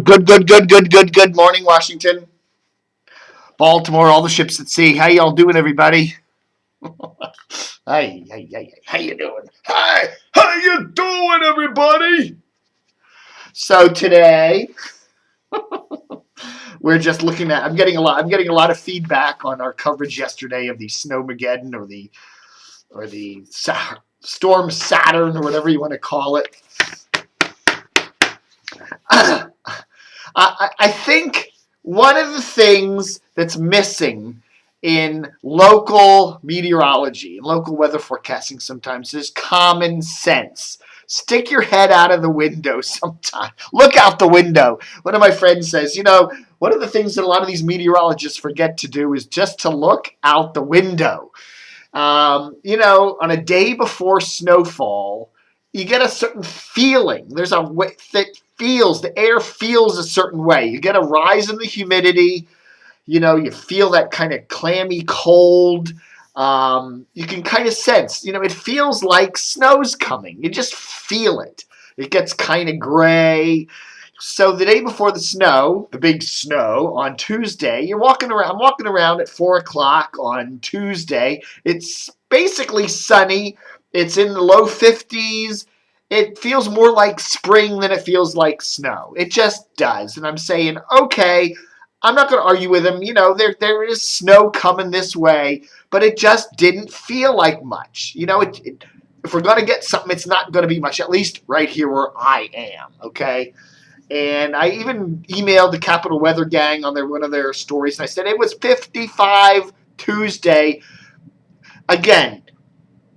Good morning, Washington, Baltimore, all the ships at sea. How y'all doing, everybody? Hey, how you doing? Hi, how you doing, everybody? So today we're just looking at. I'm getting a lot of feedback on our coverage yesterday of the Snowmageddon or the Storm Saturn or whatever you want to call it. I think one of the things that's missing in local meteorology and local weather forecasting sometimes is common sense. Stick your head out of the window sometime. Look out the window. One of my friends says, one of the things that a lot of these meteorologists forget to do is just to look out the window. On a day before snowfall, you get a certain feeling. There's a the air feels a certain way. You get a rise in the humidity. You feel that kind of clammy cold. You can kind of sense, it feels like snow's coming. You just feel it. It gets kind of gray. So the day before the big snow on Tuesday, I'm walking around at 4 o'clock on Tuesday. It's basically sunny. It's in the low 50s. It feels more like spring than it feels like snow. It just does. And I'm saying, okay, I'm not going to argue with him. There is snow coming this way, but it just didn't feel like much. If we're going to get something, it's not going to be much, at least right here where I am, okay? And I even emailed the Capital Weather Gang on one of their stories, and I said it was 55 Tuesday. Again,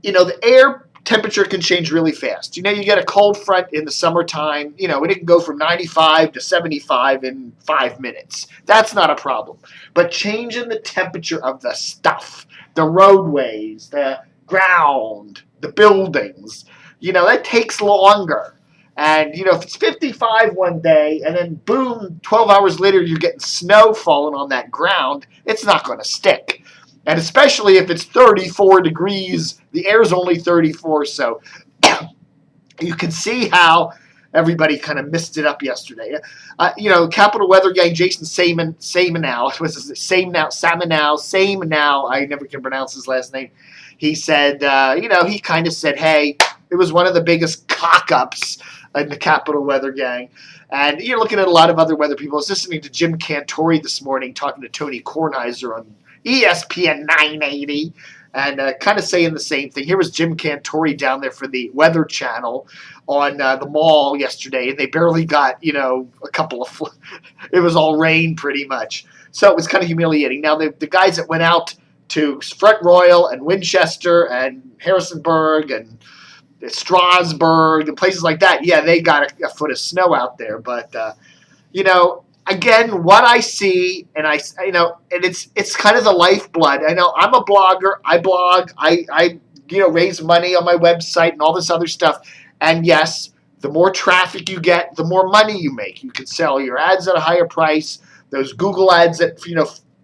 the air temperature can change really fast. You get a cold front in the summertime, it can go from 95 to 75 in 5 minutes. That's not a problem. But changing the temperature of the stuff, the roadways, the ground, the buildings, that takes longer. And, if it's 55 one day and then boom, 12 hours later you're getting snow falling on that ground, it's not going to stick. And especially if it's 34 degrees, the air's only 34, so you can see how everybody kind of missed it up yesterday. Capital Weather Gang, Jason Samenow, I never can pronounce his last name. He said, he kind of said, hey, it was one of the biggest cock-ups in the Capital Weather Gang. And you're looking at a lot of other weather people. I was listening to Jim Cantori this morning talking to Tony Kornheiser on ESPN 980 and kind of saying the same thing. Here was Jim Cantori down there for the Weather Channel on the mall yesterday, and they barely got, a couple of it was all rain pretty much. So it was kind of humiliating. Now, the guys that went out to Front Royal and Winchester and Harrisonburg and Strasburg and places like that, yeah, they got a foot of snow out there. But, again, what I see, and and it's kind of the lifeblood. I know I'm a blogger. I blog. I raise money on my website and all this other stuff. And yes, the more traffic you get, the more money you make. You can sell your ads at a higher price. Those Google ads that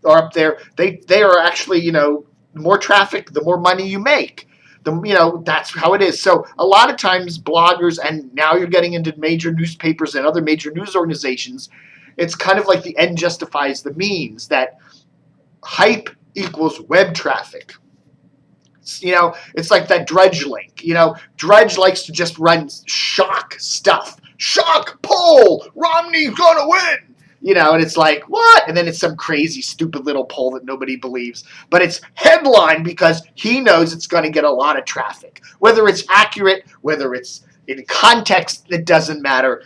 are up there, they are actually the more traffic, the more money you make. That's how it is. So a lot of times bloggers, and now you're getting into major newspapers and other major news organizations, it's kind of like the end justifies the means, that hype equals web traffic. It's like that Drudge link. Drudge likes to just run shock stuff. Shock poll, Romney's going to win. And it's like, what? And then it's some crazy, stupid little poll that nobody believes. But it's headline because he knows it's going to get a lot of traffic. Whether it's accurate, whether it's in context, it doesn't matter.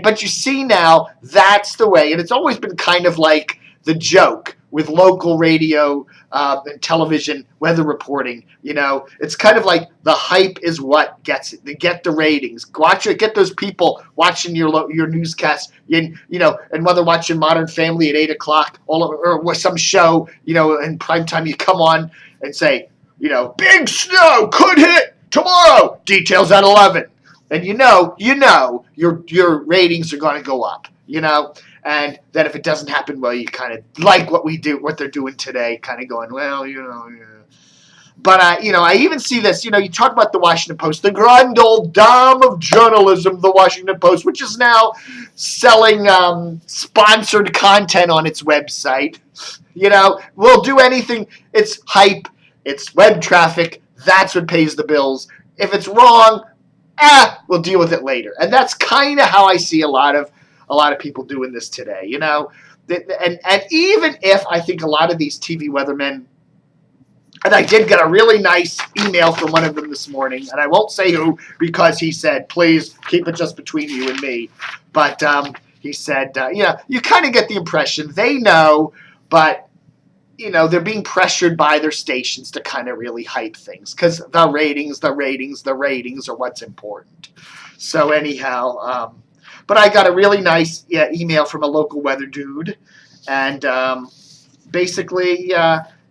But you see now, that's the way. And it's always been kind of like the joke with local radio and television weather reporting. It's kind of like the hype is what gets it. They get the ratings. Get those people watching your newscasts. And whether watching Modern Family at 8 o'clock, or some show, in prime time, you come on and say, big snow could hit tomorrow. Details at 11. And your ratings are going to go up. And then if it doesn't happen, well, you kind of like what they're doing today, kind of going, well, But I even see this. You talk about the Washington Post, the grand old dame of journalism, the Washington Post, which is now selling sponsored content on its website. We'll do anything. It's hype. It's web traffic. That's what pays the bills. If it's wrong, we'll deal with it later. And that's kind of how I see a lot of people doing this today. And even if I think a lot of these TV weathermen, and I did get a really nice email from one of them this morning, and I won't say who because he said, please keep it just between you and me. But he said, you kind of get the impression they know, but, they're being pressured by their stations to kind of really hype things because the ratings are what's important. So anyhow, but I got a really nice email from a local weather dude, and basically,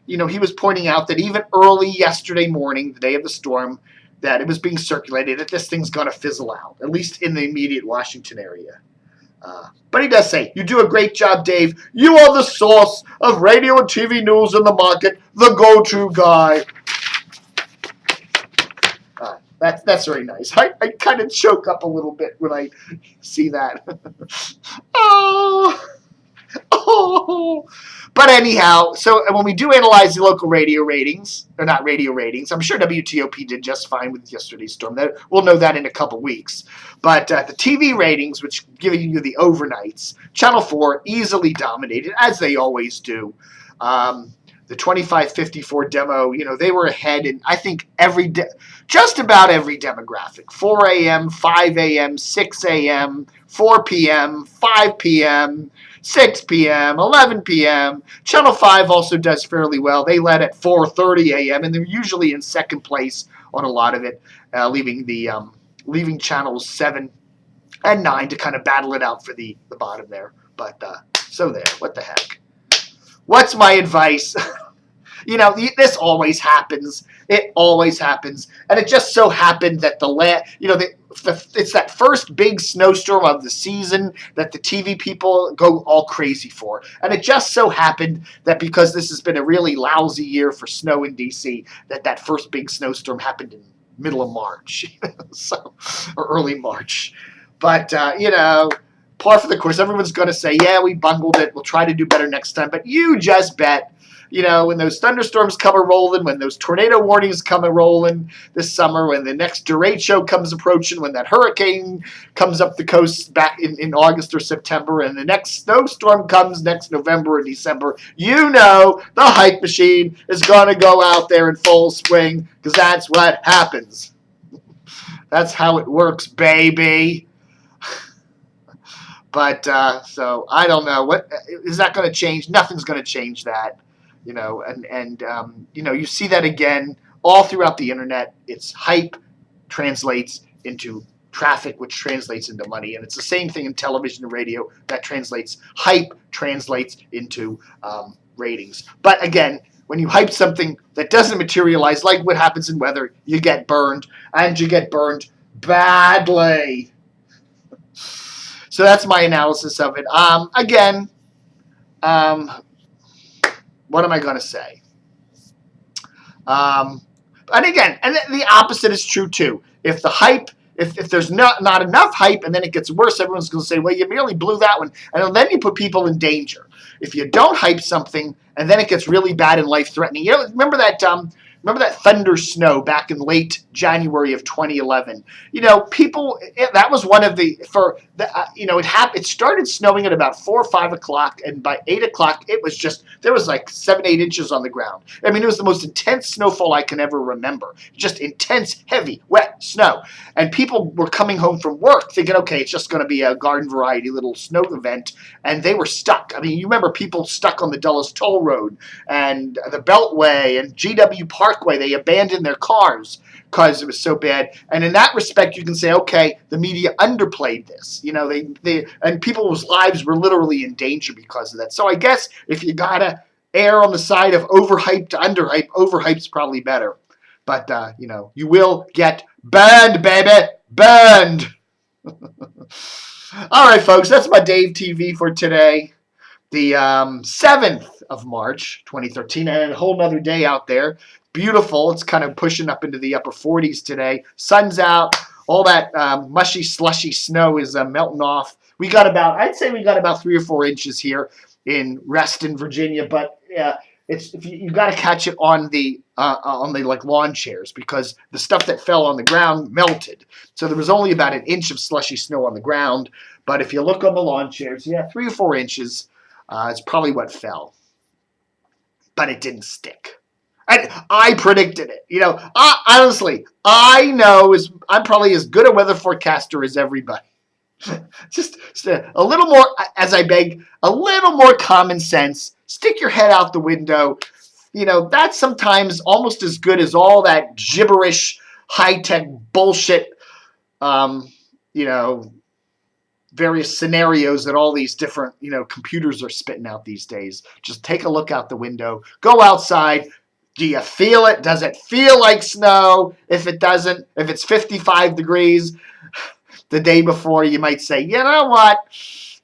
he was pointing out that even early yesterday morning, the day of the storm, that it was being circulated that this thing's going to fizzle out, at least in the immediate Washington area. But he does say, you do a great job, Dave. You are the source of radio and TV news in the market, the go-to guy. That's very nice. I kind of choke up a little bit when I see that. Oh. But anyhow, so when we do analyze the local radio ratings, or not radio ratings, I'm sure WTOP did just fine with yesterday's storm. We'll know that in a couple weeks. But the TV ratings, which give you the overnights, Channel 4 easily dominated, as they always do. The 2554 demo, they were ahead in, I think, just about every demographic. 4 a.m., 5 a.m., 6 a.m., 4 p.m., 5 p.m., 6 p.m., 11 p.m. Channel 5 also does fairly well. They led at 4:30 a.m., and they're usually in second place on a lot of it, leaving channels 7 and 9 to kind of battle it out for the bottom there. But so there, what the heck? What's my advice? This always happens. It always happens. And it just so happened that it's that first big snowstorm of the season that the TV people go all crazy for. And it just so happened that because this has been a really lousy year for snow in D.C., that first big snowstorm happened in middle of March, or early March. But, par for the course. Everyone's going to say, yeah, we bungled it. We'll try to do better next time. But you just bet, when those thunderstorms come a-rolling, when those tornado warnings come a-rolling this summer, when the next derecho comes approaching, when that hurricane comes up the coast back in August or September, and the next snowstorm comes next November or December, the hype machine is going to go out there in full swing because that's what happens. That's how it works, baby. But, so, I don't know. What is that going to change? Nothing's going to change that, you see that again all throughout the internet. It's hype translates into traffic, which translates into money. And it's the same thing in television and radio. That translates, hype translates into ratings. But again, when you hype something that doesn't materialize, like what happens in weather, you get burned, and you get burned badly. So that's my analysis of it. What am I going to say? And the opposite is true too. If the hype, if there's not enough hype and then it gets worse, everyone's going to say, well, you merely blew that one. And then you put people in danger. If you don't hype something and then it gets really bad and life-threatening. Remember that thunder snow back in late January of 2011? That was one of it started snowing at about 4 or 5 o'clock, and by 8 o'clock, there was like 7, 8 inches on the ground. I mean, it was the most intense snowfall I can ever remember. Just intense, heavy, wet snow. And people were coming home from work thinking, okay, it's just going to be a garden variety little snow event, and they were stuck. I mean, you remember people stuck on the Dulles Toll Road and the Beltway and GW Parkway. They abandoned their cars because it was so bad. And in that respect, you can say, okay, the media underplayed this. And people's lives were literally in danger because of that. So I guess if you gotta err on the side of overhyped to underhype, overhype's probably better. But you will get burned, baby, burned. All right, folks, that's my Dave TV for today. The 7th of March, 2013, and a whole nother day out there. beautiful. It's kind of pushing up into the upper 40s today. Sun's out. All that mushy, slushy snow is melting off. I'd say we got about 3 or 4 inches here in Reston, Virginia, but you got to catch it on the like lawn chairs, because the stuff that fell on the ground melted. So there was only about an inch of slushy snow on the ground. But if you look on the lawn chairs, 3 or 4 inches is probably what fell. But it didn't stick. I predicted it. Honestly, I know I'm probably as good a weather forecaster as everybody. just a little more, as I beg, a little more common sense. Stick your head out the window. That's sometimes almost as good as all that gibberish, high-tech bullshit, various scenarios that all these different, computers are spitting out these days. Just take a look out the window. Go outside. Do you feel it? Does it feel like snow? If it doesn't, if it's 55 degrees the day before, you might say, you know what?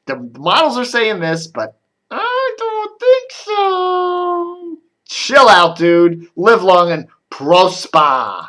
The models are saying this, but I don't think so. Chill out, dude. Live long and prosper.